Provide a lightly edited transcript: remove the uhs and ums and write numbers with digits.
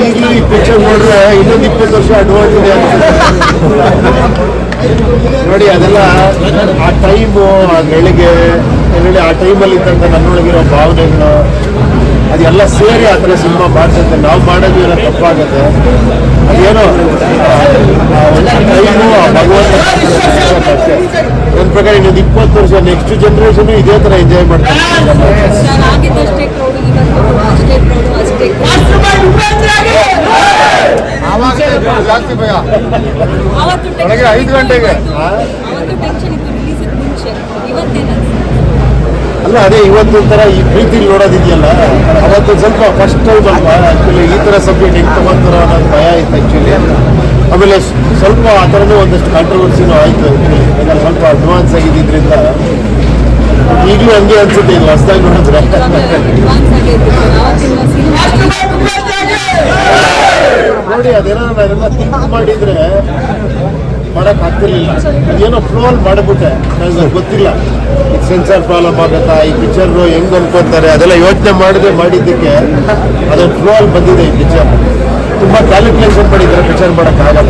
ಈಗಲೂ ಈ ಪಿಕ್ಚರ್ ನೋಡ್ರೆ ಇನ್ನೊಂದು 20 ವರ್ಷ ಅಡ್ವಾನ್ಸ್ ಇದೆ ನೋಡಿ. ಅದೆಲ್ಲ ಆ ಟೈಮು, ಆ ಗಳಿಗೆ ಆ ಟೈಮಲ್ಲಿ ಇದ್ದಂಥ ನನ್ನೊಳಗಿರೋ ಭಾವನೆಗಳು ಅದೆಲ್ಲ ಸೇರಿ ಆ ಥರ ಸಿನಿಮಾ ಮಾಡಿಸುತ್ತೆ. ನಾವು ಮಾಡೋದು ಏನೋ ತಪ್ಪಾಗುತ್ತೆ, ಅದೇನೋ ಟೈಮು ಆ ಭಗವಂತ ಅಷ್ಟೇ. ನನ್ನ ಪ್ರಕಾರ ಇನ್ನೊಂದು 20 ವರ್ಷ ನೆಕ್ಸ್ಟ್ ಜನ್ರೇಷನ್ ಇದೇ ಥರ ಎಂಜಾಯ್ ಮಾಡ್ತಾರೆ. ಜಾಸ್ತಿ ಭಯ 5 ಗಂಟೆಗೆ ಅಲ್ಲ, ಅದೇ ಇವತ್ತೊಂಥರ ಈ ಪ್ರೀತಿಲಿ ನೋಡೋದಿದೆಯಲ್ಲ, ಅವತ್ತು ಸ್ವಲ್ಪ ಫಸ್ಟ್ ಟೈಮ್ ಅಲ್ವಾ ಆ್ಯಕ್ಚುಲಿ ಈ ಥರ ಸಬ್ಜೆಕ್ಟ್ ಹೆಂಗೆ ತೊಗೊಂತಾರೋ ಅನ್ನೋದು ಭಯ ಇತ್ತು ಆ್ಯಕ್ಚುಲಿ. ಆಮೇಲೆ ಸ್ವಲ್ಪ ಆ ಥರನೂ ಒಂದಷ್ಟು ಕಾಂಟ್ರವರ್ಸಿನೂ ಆಯಿತು ಆ್ಯಕ್ಚುಲಿ. ಯಾಕಂದ್ರೆ ಸ್ವಲ್ಪ ಅಡ್ವಾನ್ಸ್ ಆಗಿದ್ದರಿಂದ ಈಗಲೂ ಹಂಗೆ ಅನ್ಸುತ್ತೆ ಇದು ಹೊಸದಾಗಿ ನೋಡಿದ್ರೆ. ನೋಡಿ ಅದೇನೋ ನಾನೆಲ್ಲ ಥಿಂಕ್ ಮಾಡಿದ್ರೆ ಮಾಡಕ್ ಆಗ್ತಿರ್ಲಿಲ್ಲ. ಏನೋ ಫ್ಲೋ ಅಲ್ಲಿ ಮಾಡಿಬಿಟ್ಟೆ, ನನಗೆ ಗೊತ್ತಿಲ್ಲ ಇದು ಸೆನ್ಸಾರ್ ಪ್ರಾಬ್ಲಮ್ ಆಗುತ್ತಾ, ಈ ಪಿಕ್ಚರ್ ಹೆಂಗ್ ಅನ್ಕೊಂತಾರೆ ಅದೆಲ್ಲ ಯೋಚನೆ ಮಾಡಿದ್ದಕ್ಕೆ ಅದೊಂದು ಫ್ಲೋ ಅಲ್ಲಿ ಬಂದಿದೆ. ಈ ಪಿಕ್ಚರ್ ತುಂಬಾ ಕ್ಯಾಲ್ಕುಲೇಷನ್ ಮಾಡಿದ್ರೆ ಪಿಕ್ಚರ್ ಮಾಡಕ್ ಆಗಲ್ಲ.